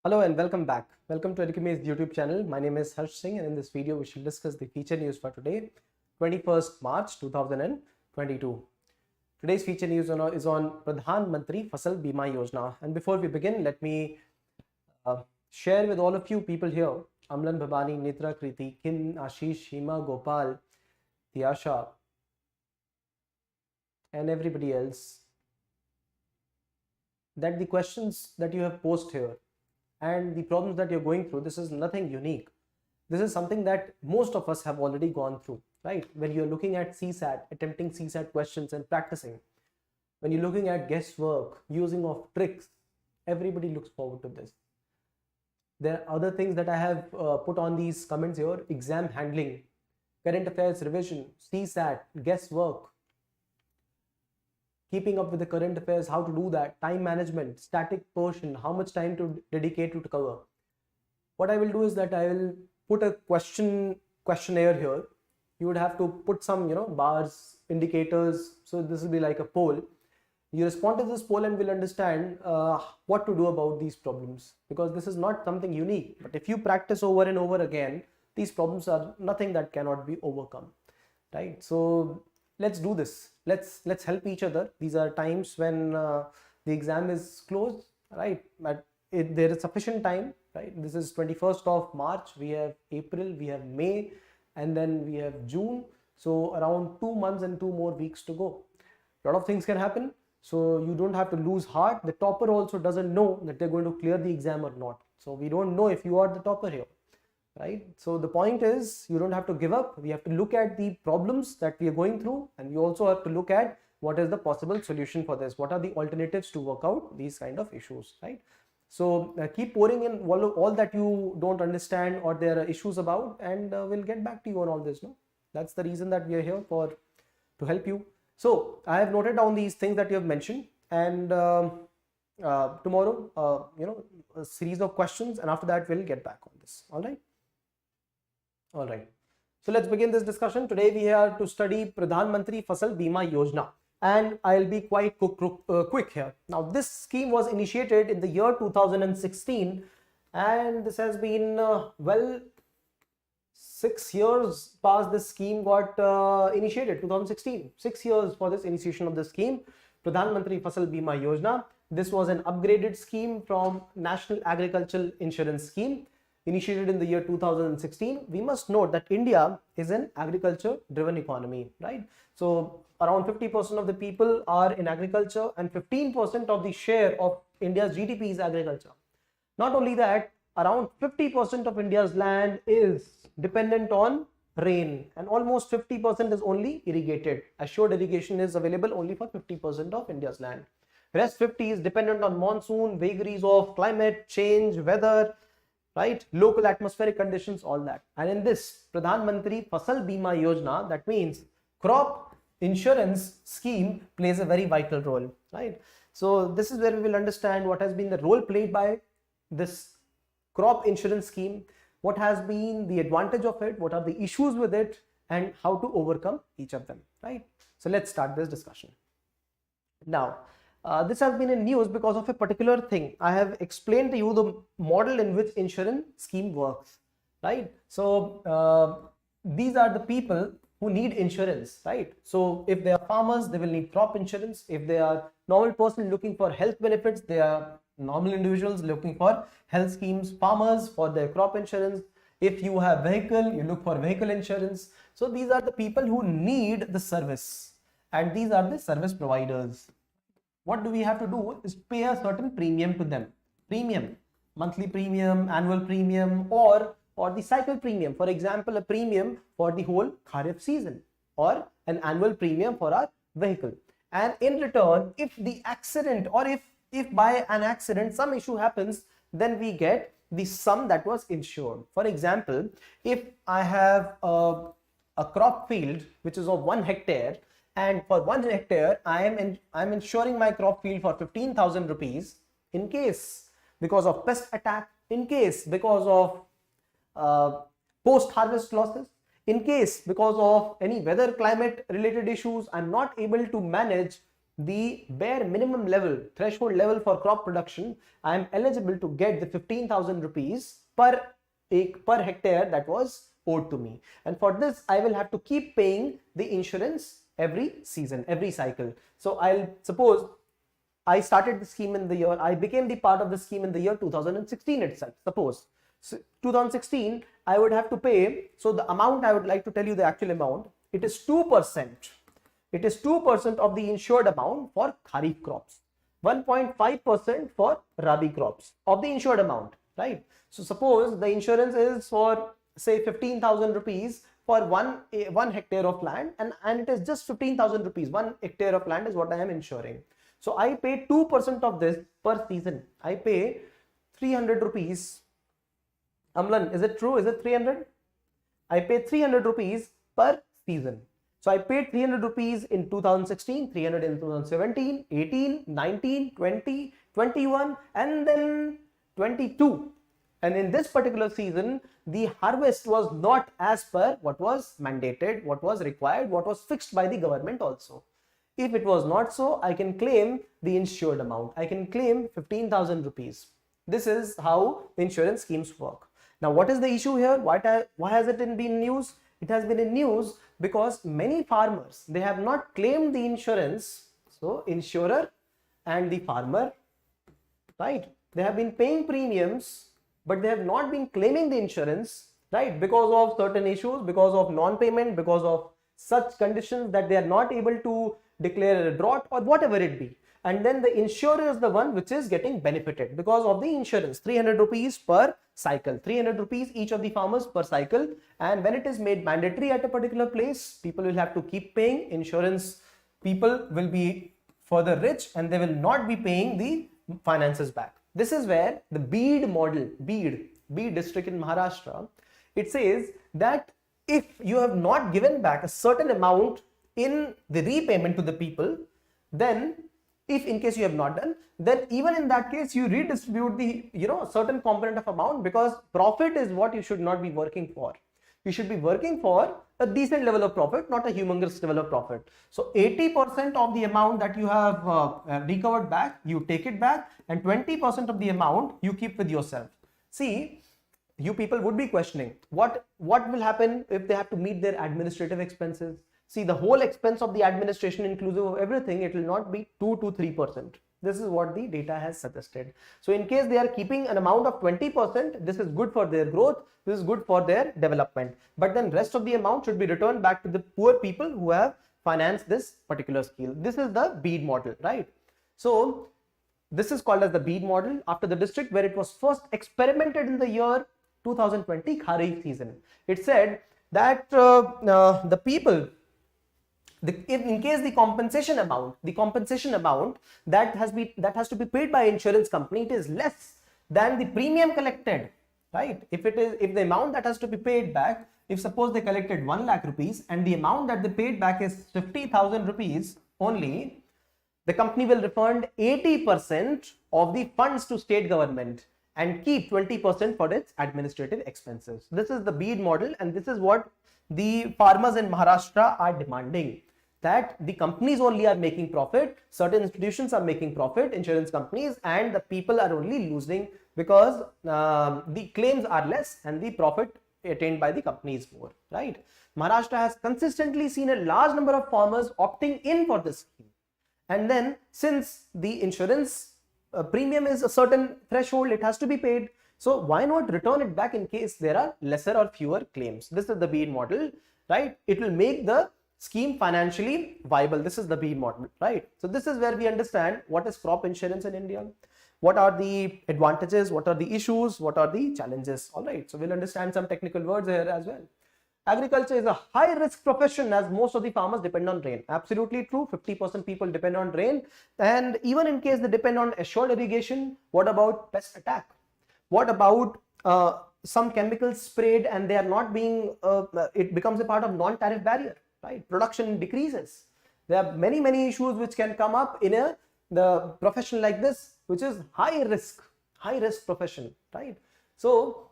Hello and welcome back. Welcome to Edukemy's YouTube channel. My name is Harsh Singh and in this video we shall discuss the feature news for today, 21st March 2022. Today's feature news is on Pradhan Mantri Fasal Bima Yojana. And before we begin, let me share with all of you people here, Amlan, Bhabani, Nitra, Kriti, Kim, Ashish, Hima, Gopal, Tiyasha and everybody else, that the questions that you have posed here and the problems that you're going through, this is nothing unique. This is something that most of us have already gone through, right? When you're looking at CSAT, attempting CSAT questions and practicing, when you're looking at guesswork, using of tricks, everybody looks forward to this. There are other things that I have put on these comments here: exam handling, current affairs revision, CSAT, guesswork, keeping up with the current affairs, how to do that, time management, static portion, how much time to dedicate to cover. What I will do is that I will put a questionnaire here. You would have to put some bars, indicators. So this will be like a poll. You respond to this poll and will understand what to do about these problems, because this is not something unique. But if you practice over and over again, these problems are nothing that cannot be overcome, right? So let's do this. Let's help each other. These are times when the exam is closed, right? But there is sufficient time, right? This is 21st of March. We have April, we have May, and then we have June. So around 2 months and 2 more weeks to go. A lot of things can happen. So you don't have to lose heart. The topper also doesn't know that they're going to clear the exam or not. So we don't know if you are the topper here, right? So the point is, you don't have to give up. We have to look at the problems that we are going through, and we also have to look at what is the possible solution for this. What are the alternatives to work out these kind of issues, right? So keep pouring in all that you don't understand or there are issues about, and we'll get back to you on all this. No, that's the reason that we are here for, to help you. So I have noted down these things that you have mentioned, and tomorrow, a series of questions, and after that we'll get back on this. All right. All right. So let's begin this discussion. Today we are to study Pradhan Mantri Fasal Bima Yojana, and I'll be quite quick here. Now this scheme was initiated in the year 2016, and this has been 6 years past this scheme got initiated. 2016, 6 years for this initiation of the scheme, Pradhan Mantri Fasal Bima Yojana. This was an upgraded scheme from National Agricultural Insurance Scheme, initiated in the year 2016. We must note that India is an agriculture driven economy, right? So around 50% of the people are in agriculture, and 15% of the share of India's GDP is agriculture. Not only that, around 50% of India's land is dependent on rain, and almost 50% is only irrigated. Assured irrigation is available only for 50% of India's land. Rest 50 is dependent on monsoon, vagaries of climate change, weather, right, local atmospheric conditions, all that. And in this Pradhan Mantri Fasal Bima Yojana, that means crop insurance scheme plays a very vital role, right? So this is where we will understand what has been the role played by this crop insurance scheme, what has been the advantage of it, what are the issues with it, and how to overcome each of them, right? So let's start this discussion. Now, this has been in news because of a particular thing. I have explained to you the model in which insurance scheme works, right? So these are the people who need insurance, right? So if they are farmers, they will need crop insurance. If they are normal person looking for health benefits, they are normal individuals looking for health schemes. Farmers for their crop insurance. If you have vehicle, you look for vehicle insurance. So these are the people who need the service, and these are the service providers. What do we have to do is pay a certain premium to them. Premium, monthly premium, annual premium, or the cycle premium. For example, a premium for the whole Kharif season, or an annual premium for our vehicle. And in return, if the accident, or if by an accident some issue happens, then we get the sum that was insured. For example, if I have a crop field which is of 1 hectare, and for 1 hectare I am insuring my crop field for 15,000 rupees, in case because of pest attack, in case because of post harvest losses, in case because of any weather climate related issues, I'm not able to manage the bare minimum level, threshold level for crop production, I am eligible to get the 15,000 rupees per hectare that was owed to me. And for this, I will have to keep paying the insurance every season, every cycle. So I'll suppose I started the scheme in the year, I became the part of the scheme in the year 2016 itself. Suppose, so 2016, I would have to pay, so the amount, I would like to tell you the actual amount, it is 2%. It is 2% of the insured amount for Kharif crops, 1.5% for Rabi crops of the insured amount, right? So suppose the insurance is for say 15,000 rupees for one hectare of land, and it is just 15,000 rupees. 1 hectare of land is what I am insuring. So I pay 2% of this per season. I pay 300 rupees. Amlan, is it true? Is it 300? I pay 300 rupees per season. So I paid 300 rupees in 2016, 300 in 2017, 18, 19, 20, 21, and then 22. And in this particular season, the harvest was not as per what was mandated, what was required, what was fixed by the government also. If it was not so, I can claim the insured amount. I can claim 15,000 rupees. This is how the insurance schemes work. Now, what is the issue here? Why has it been in news? It has been in news because many farmers, they have not claimed the insurance. So, insurer and the farmer, right? They have been paying premiums, but they have not been claiming the insurance, right? Because of certain issues, because of non-payment, because of such conditions that they are not able to declare a drought or whatever it be. And then the insurer is the one which is getting benefited because of the insurance, 300 rupees per cycle, 300 rupees each of the farmers per cycle. And when it is made mandatory at a particular place, people will have to keep paying insurance. People will be further rich and they will not be paying the finances back. This is where the Beed model, Beed district in Maharashtra, it says that if you have not given back a certain amount in the repayment to the people, then if in case you have not done, then even in that case you redistribute the certain component of amount, because profit is what you should not be working for. You should be working for a decent level of profit, not a humongous level of profit. So 80% of the amount that you have recovered back, you take it back, and 20% of the amount you keep with yourself. See, you people would be questioning what will happen if they have to meet their administrative expenses. See, the whole expense of the administration inclusive of everything, it will not be 2 to 3%. This is what the data has suggested. So in case they are keeping an amount of 20%, this is good for their growth, this is good for their development. But then rest of the amount should be returned back to the poor people who have financed this particular scheme. This is the Beed model, right? So this is called as the Beed model after the district where it was first experimented in the year 2020 Kharif season. It said that the people, in case the compensation amount that has to be paid by insurance company, it is less than the premium collected, right? If the amount that has to be paid back, if suppose they collected 1 lakh rupees and the amount that they paid back is 50,000 rupees only, the company will refund 80% of the funds to state government and keep 20% for its administrative expenses. This is the Beed model, and this is what the farmers in Maharashtra are demanding, that the companies only are making profit, certain institutions are making profit, insurance companies, and the people are only losing because the claims are less and the profit attained by the companies more, right? Maharashtra has consistently seen a large number of farmers opting in for this scheme. And then since the insurance premium is a certain threshold, it has to be paid. So why not return it back in case there are lesser or fewer claims? This is the Beed model, right? It will make the scheme financially viable. This is the Beed model, right? So this is where we understand what is crop insurance in India, what are the advantages, what are the issues, what are the challenges. All right, so we'll understand some technical words here as well. Agriculture is a high risk profession as most of the farmers depend on rain. Absolutely true. 50% people depend on rain, and even in case they depend on assured irrigation, what about pest attack? What about some chemicals sprayed and they are not being it becomes a part of non-tariff barrier, right? Production decreases. There are many issues which can come up in the profession like this, which is high risk profession, right? So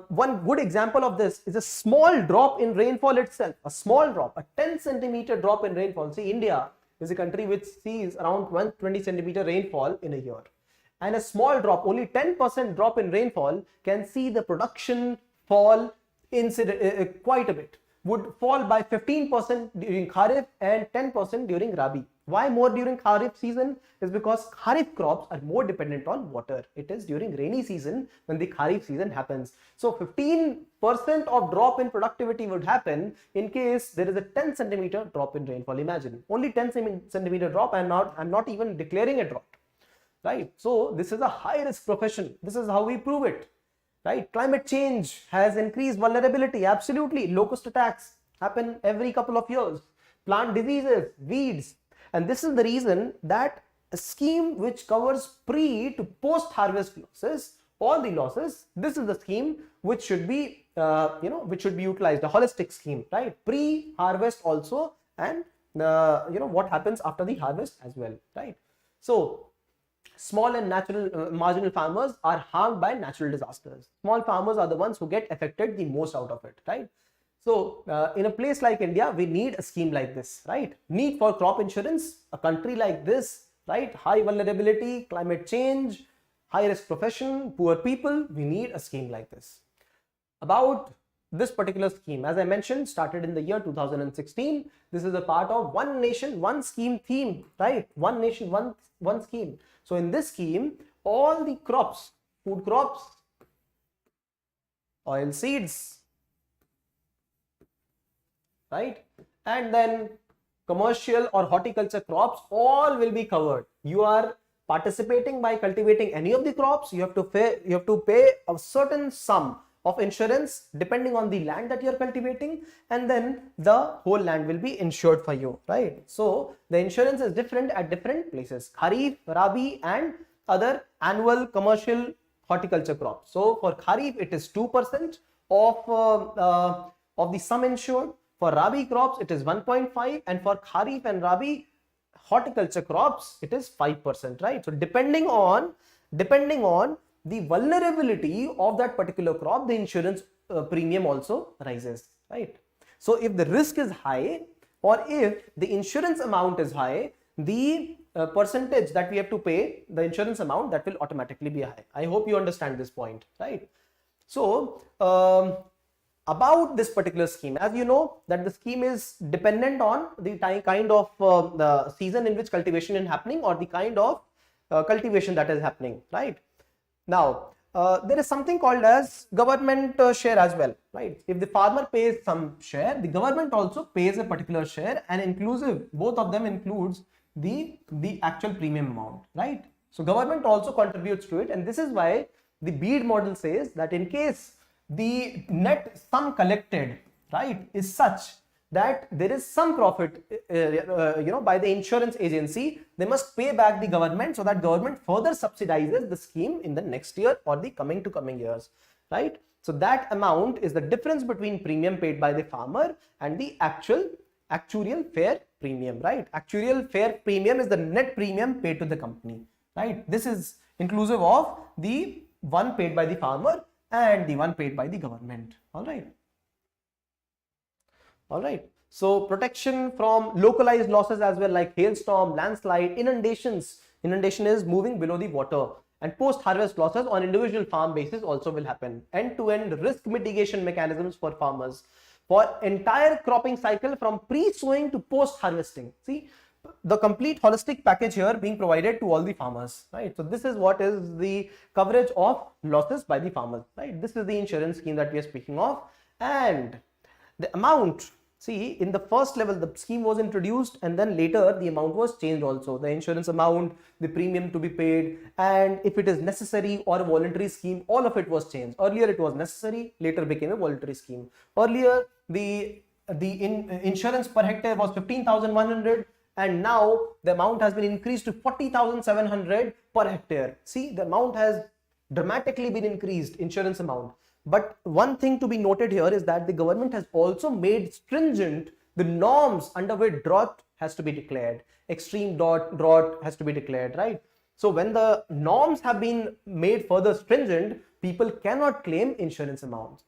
one good example of this is a small drop in rainfall itself, a small drop, a 10 centimeter drop in rainfall. See, India is a country which sees around 120 centimeter rainfall in a year. And a small drop, only 10% drop in rainfall can see the production fall quite a bit. Would fall by 15% during Kharif and 10% during Rabi. Why more during Kharif season? Is because Kharif crops are more dependent on water. It is during rainy season when the Kharif season happens. So 15% of drop in productivity would happen in case there is a 10 centimeter drop in rainfall. Imagine, only 10 centimeter drop. I'm not even declaring a drought, right? So this is a high risk profession. This is how we prove it, right? Climate change has increased vulnerability. Absolutely. Locust attacks happen every couple of years. Plant diseases, weeds. And this is the reason that a scheme which covers pre to post harvest losses, all the losses, this is the scheme which should be, which should be utilized, a holistic scheme, right? Pre-harvest also, and what happens after the harvest as well, right? So small and marginal farmers are harmed by natural disasters. Small farmers are the ones who get affected the most out of it, right? So in a place like India, we need a scheme like this, right? Need for crop insurance, a country like this, right? High vulnerability, climate change, high risk profession, poor people, we need a scheme like this. About this particular scheme, as I mentioned, started in the year 2016. This is a part of One Nation, One Scheme theme, right? One Nation, One Scheme. So in this scheme, all the crops, food crops, oil seeds, right? And then commercial or horticulture crops, all will be covered. You are participating by cultivating any of the crops. You have to pay a certain sum of insurance depending on the land that you are cultivating, and then the whole land will be insured for you, right? So the insurance is different at different places: Kharif, Rabi, and other annual commercial horticulture crops. So for Kharif, it is 2% of the sum insured. For Rabi crops, it is 1.5, and for Kharif and Rabi horticulture crops, it is 5%, right? So depending on the vulnerability of that particular crop, the insurance premium also rises, right? So if the risk is high, or if the insurance amount is high, the percentage that we have to pay, the insurance amount, that will automatically be high. I hope you understand this point, right? So about this particular scheme, as you know that the scheme is dependent on the kind of the season in which cultivation is happening, or the kind of cultivation that is happening, right? Now there is something called as government share as well, right? If the farmer pays some share, the government also pays a particular share, and inclusive, both of them includes the actual premium amount, right? So government also contributes to it, and this is why the bead model says that in case the net sum collected, right, is such that there is some profit by the insurance agency, they must pay back the government, so that government further subsidizes the scheme in the next year or the coming years, right? So that amount is the difference between premium paid by the farmer and the actuarial fair premium, right? Actuarial fair premium is the net premium paid to the company, right? This is inclusive of the one paid by the farmer and the one paid by the government. All right. So protection from localized losses as well, like hailstorm, landslide, inundations. Inundation is moving below the water, and post-harvest losses on individual farm basis also will happen. End-to-end risk mitigation mechanisms for farmers for entire cropping cycle from pre-sowing to post-harvesting. See, the complete holistic package here being provided to all the farmers, right? So this is what is the coverage of losses by the farmers, right? This is the insurance scheme that we are speaking of. And the amount, see, in the first level the scheme was introduced, and then later the amount was changed also. The insurance amount, the premium to be paid, and if it is necessary or a voluntary scheme, all of it was changed. Earlier it was necessary, later became a voluntary scheme. Earlier the insurance per hectare was 15,100, and now the amount has been increased to 40,700 per hectare. See, the amount has dramatically been increased, insurance amount. But one thing to be noted here is that the government has also made stringent the norms under which drought has to be declared, extreme drought has to be declared, right? So when the norms have been made further stringent, people cannot claim insurance amounts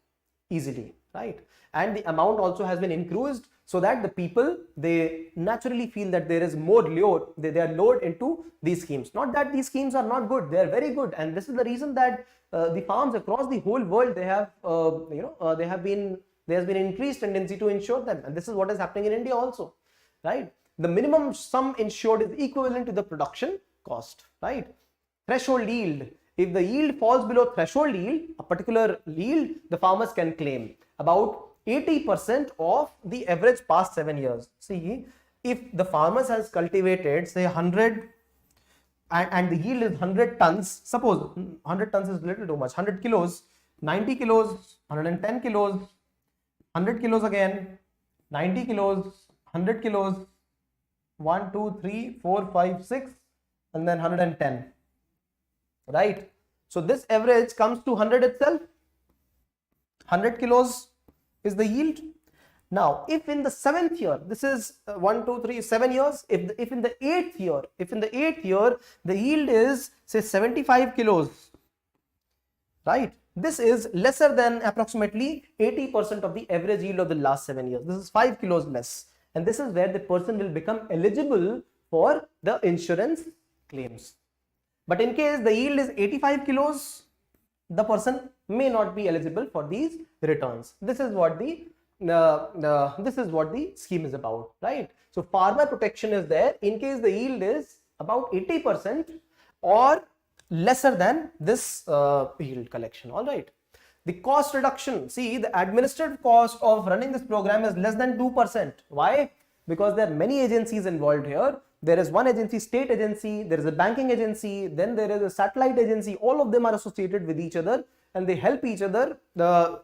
easily, right? And the amount also has been increased so that the people, they naturally feel that there is more load, they are lured into these schemes. Not that these schemes are not good, they are very good, and this is the reason that the farms across the whole world, they have there has been increased tendency to insure them, and this is what is happening in India also, right? The minimum sum insured is equivalent to the production cost, right? Threshold yield. If the yield falls below threshold yield, a particular yield, the farmers can claim about 80% of the average past 7 years. See, if the farmers has cultivated say 100 and the yield is 100 tons, suppose 100 tons is little too much, 100 kilos, 90 kilos, 110 kilos, 100 kilos again, 90 kilos, 100 kilos, 1, 2, 3, 4, 5, 6, and then 110, right? So this average comes to 100 itself. 100 kilos is the yield. Now, if in the 7th year, this is 1, 2, 3, 7 years, if in the 8th year, the yield is say 75 kilos, right? This is lesser than approximately 80% of the average yield of the last 7 years. This is 5 kilos less. And this is where the person will become eligible for the insurance claims. But in case the yield is 85 kilos, the person may not be eligible for these returns. This is what the scheme is about, right? So farmer protection is there in case the yield is about 80% or lesser than this yield collection. All right. The cost reduction. See, the administrative cost of running this program is less than 2%. Why? Because there are many agencies involved here. There is one agency, state agency, there is a banking agency, then there is a satellite agency. All of them are associated with each other and they help each other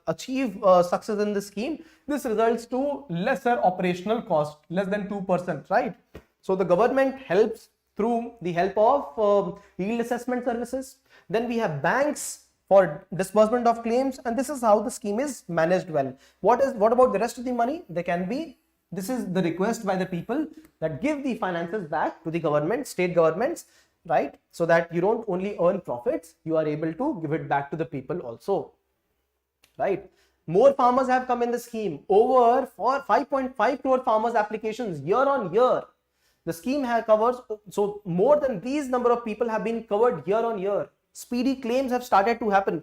achieve success in the scheme. This results to lesser operational cost, less than 2%, right? So the government helps through the help of yield assessment services. Then we have banks for disbursement of claims, and this is how the scheme is managed well. What about the rest of the money? They can be, this is the request by the people, that give the finances back to the government, state governments, right? So that you don't only earn profits, you are able to give it back to the people also, right? More farmers have come in the scheme. Over for 5.5 crore farmers applications year on year. The scheme covers, so more than these number of people have been covered year on year. Speedy claims have started to happen,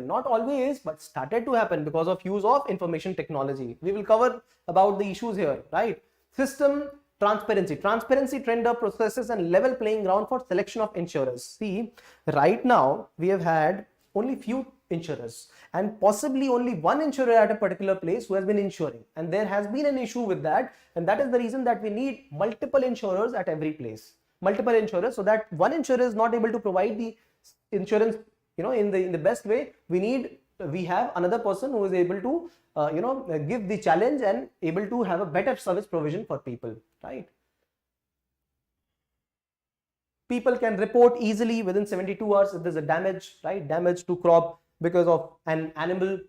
not always, but started to happen because of use of information technology. We will cover about the issues here, right? System transparency, tender processes and level playing ground for selection of insurers. See, right now we have had only few insurers and possibly only one insurer at a particular place who has been insuring, and there has been an issue with that, and that is the reason that we need multiple insurers at every place, so that one insurer is not able to provide the insurance in the best way. We have another person who is able to give the challenge and able to have a better service provision for people, right? People can report easily within 72 hours if there's a damage, right? Damage to crop because of an animal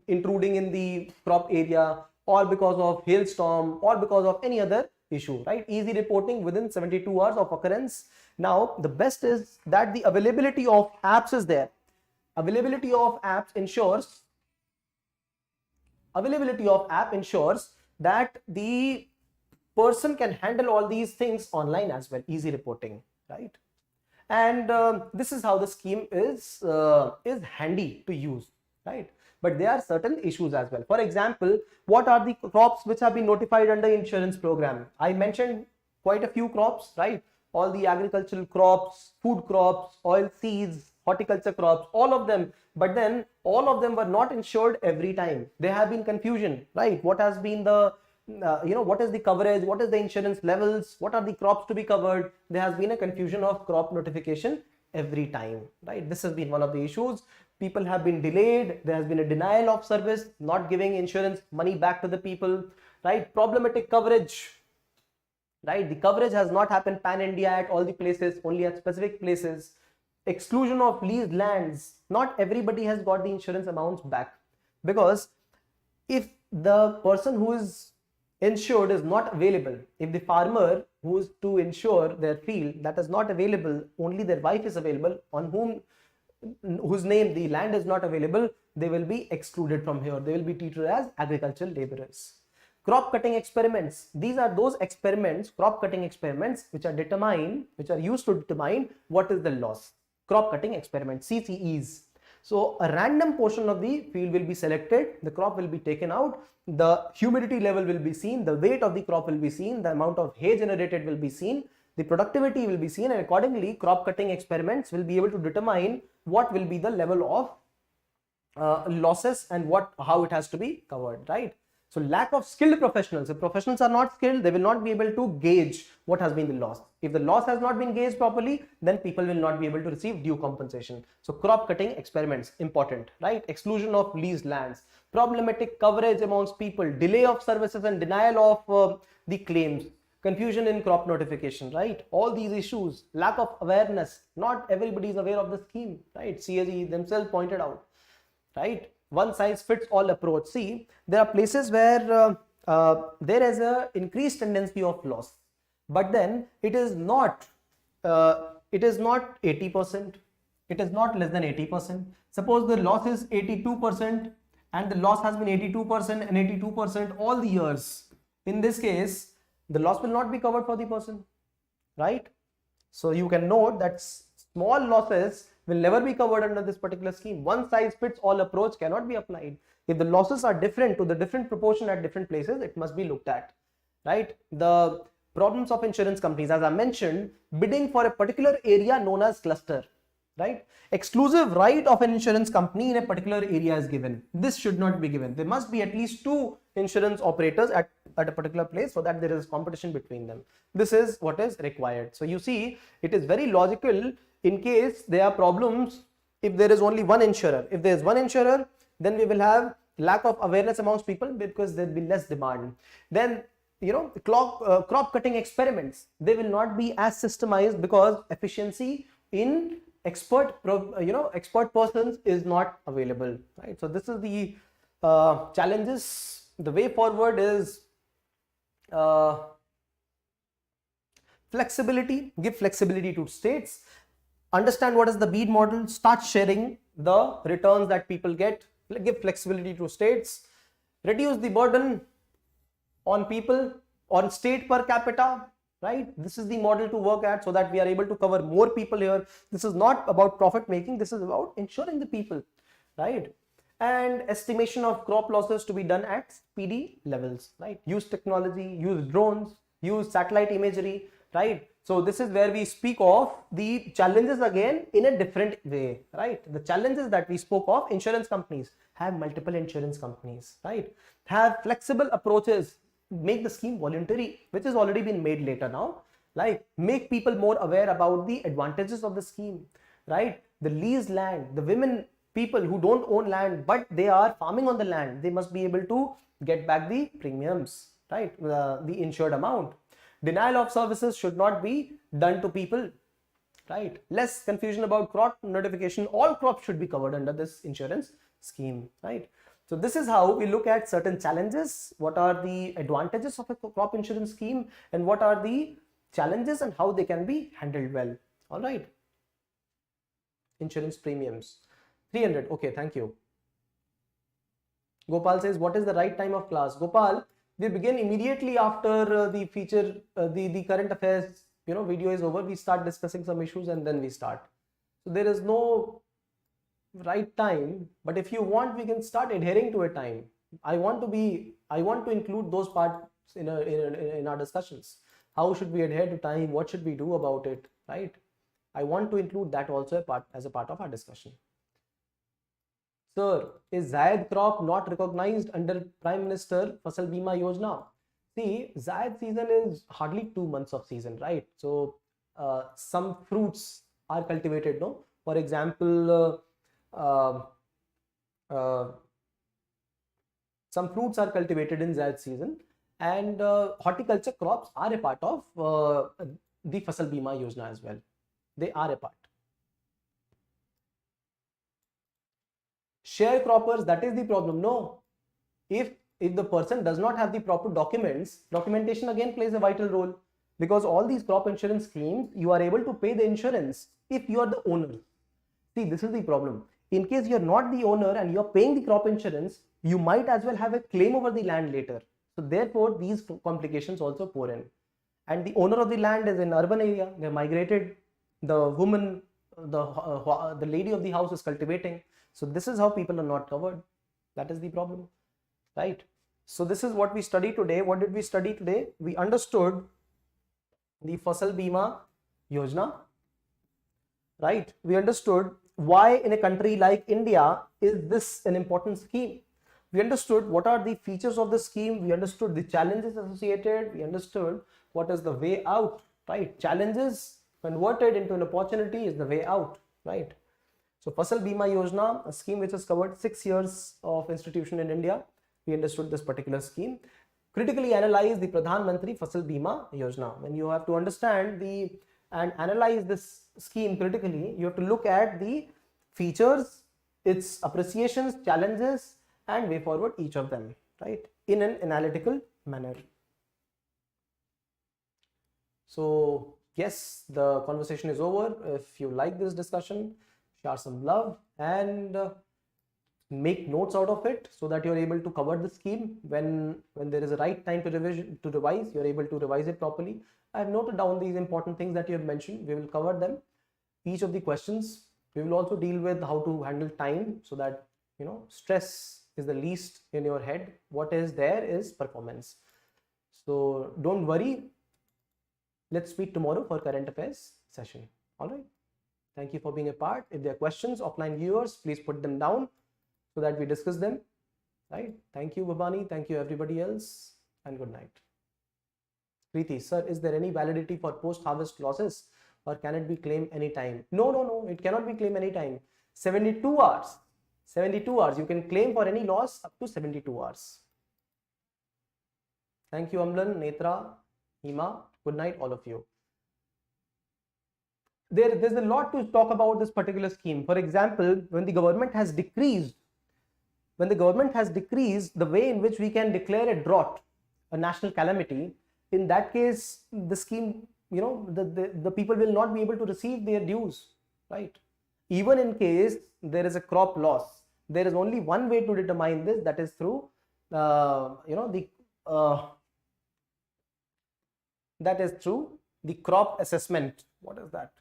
intruding in the crop area, or because of hailstorm, or because of any other issue, right? Easy reporting within 72 hours of occurrence. Now the best is that the availability of apps is there. Availability of app ensures that the person can handle all these things online as well. Easy reporting, right? And this is how the scheme is handy to use, right? But there are certain issues as well. For example, what are the crops which have been notified under insurance program? I mentioned quite a few crops, right? All the agricultural crops, food crops, oil seeds, horticulture crops, all of them. But then all of them were not insured every time. There have been confusion, right? What has been the what is the coverage, what is the insurance levels, what are the crops to be covered? There has been a confusion of crop notification every time, right? This has been one of the issues. People have been delayed, there has been a denial of service, not giving insurance money back to the people, right? Problematic coverage, right? The coverage has not happened pan-India at all the places, only at specific places. Exclusion of leased lands, not everybody has got the insurance amounts back, because if the person who is insured is not available, if the farmer who is to insure their field, that is not available, only their wife is available, on whom whose name the land is not available, they will be excluded from here. They will be treated as agricultural laborers. Crop cutting experiments. These are those experiments, crop cutting experiments, which are used to determine what is the loss. Crop cutting experiments, CCEs. So a random portion of the field will be selected, the crop will be taken out, the humidity level will be seen, the weight of the crop will be seen, the amount of hay generated will be seen, the productivity will be seen, and accordingly crop cutting experiments will be able to determine what will be the level of losses and how it has to be covered, right? So lack of skilled professionals. If professionals are not skilled, they will not be able to gauge what has been the loss. If the loss has not been gauged properly, then people will not be able to receive due compensation. So crop cutting experiments, important, right? Exclusion of leased lands, problematic coverage amongst people, delay of services and denial of the claims, confusion in crop notification, right? All these issues, lack of awareness, not everybody is aware of the scheme, right? CAG themselves pointed out, right? One size fits all approach. See, there are places where there is a increased tendency of loss, but then it is not 80%, it is not less than 80%. Suppose the loss is 82% and the loss has been 82% and 82% all the years. In this case, the loss will not be covered for the person, right? So you can note that small losses will never be covered under this particular scheme. One size fits all approach cannot be applied. If the losses are different to the different proportion at different places, it must be looked at, right? The problems of insurance companies, as I mentioned, bidding for a particular area known as cluster, right? Exclusive right of an insurance company in a particular area is given. This should not be given. There must be at least 2 insurance operators at a particular place so that there is competition between them. This is what is required. So you see, it is very logical in case there are problems if there is only one insurer. If there is one insurer, then we will have lack of awareness amongst people because there will be less demand. Then, you know, crop cutting experiments, they will not be as systemized because efficiency in expert persons is not available, right? So this is the challenges. The way forward is flexibility. Give flexibility to states. Understand what is the BEAD model. Start sharing the returns that people get. Give flexibility to states. Reduce the burden on people, on state per capita, right? This is the model to work at so that we are able to cover more people here. This is not about profit making. This is about ensuring the people, right? And estimation of crop losses to be done at PD levels, right? Use technology, use drones, use satellite imagery, right? So this is where we speak of the challenges again in a different way, right? The challenges that we spoke of, insurance companies have multiple insurance companies, right? Have flexible approaches, make the scheme voluntary, which has already been made later now, like make people more aware about the advantages of the scheme, right? The leased land, the women, people who don't own land but they are farming on the land, they must be able to get back the premiums, right? The insured amount. Denial of services should not be done to people, right? Less confusion about crop notification. All crops should be covered under this insurance scheme, right? So this is how we look at certain challenges. What are the advantages of a crop insurance scheme and what are the challenges and how they can be handled well. All right. Insurance premiums. 300. Okay, thank you. Gopal says, what is the right time of class? Gopal, we begin immediately after the feature, the current affairs, video is over. We start discussing some issues and then we start. So there is no right time, but if you want, we can start adhering to a time. I want to include those parts in our discussions. How should we adhere to time? What should we do about it, right? I want to include that also as a part of our discussion. Sir, is Zaid crop not recognized under Prime Minister Fasal Bima Yojana? See, Zaid season is hardly 2 months of season, right? So some fruits are cultivated, no? For example, some fruits are cultivated in Zaid season, and horticulture crops are a part of the Fasal Bima Yojana as well. They are a part. Sharecroppers, that is the problem. No, if the person does not have the proper documentation again plays a vital role, because all these crop insurance schemes, you are able to pay the insurance if you are the owner. See, this is the problem. In case you're not the owner and you're paying the crop insurance, you might as well have a claim over the land later. So therefore, these complications also pour in. And the owner of the land is in urban area. They're migrated. The woman, the lady of the house is cultivating. So this is how people are not covered. That is the problem, right? So this is what we studied today. What did we study today? We understood the Fasal Bima Yojana, right? We understood why in a country like India is this an important scheme. We understood what are the features of the scheme. We understood the challenges associated. We understood what is the way out, right? Challenges converted into an opportunity is the way out, right? So Fasal Bima Yojana, a scheme which has covered 6 years of institution in India. We understood this particular scheme. Critically analyze the Pradhan Mantri Fasal Bima Yojana. When you have to understand and analyze this scheme critically, you have to look at the features, its appreciations, challenges, and way forward each of them, right, in an analytical manner. So yes, the conversation is over. If you like this discussion, share some love and make notes out of it so that you're able to cover the scheme when there is a right time to revise, you're able to revise it properly. I have noted down these important things that you have mentioned. We will cover them, each of the questions. We will also deal with how to handle time so that, you know, stress is the least in your head. What is there is performance. So don't worry. Let's meet tomorrow for current affairs session. All right. Thank you for being a part. If there are questions, offline viewers, please put them down so that we discuss them. Right. Thank you, Babani. Thank you, everybody else. And good night. Preeti, sir, is there any validity for post-harvest losses or can it be claimed anytime? No. It cannot be claimed anytime. 72 hours. 72 hours. You can claim for any loss up to 72 hours. Thank you, Amlan, Netra, Hima. Good night, all of you. There's a lot to talk about this particular scheme. For example, when the government has decreased the way in which we can declare a drought, a national calamity, in that case, the scheme, you know, the people will not be able to receive their dues, right? Even in case there is a crop loss, there is only one way to determine this, that is through, that is through the crop assessment. What is that?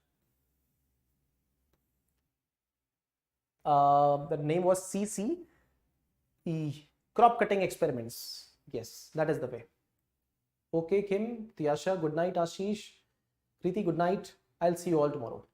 The name was CC, crop cutting experiments. Yes, that is the way. Okay, Kim, Tiyasha, good night, Ashish, Preeti, good night. I'll see you all tomorrow.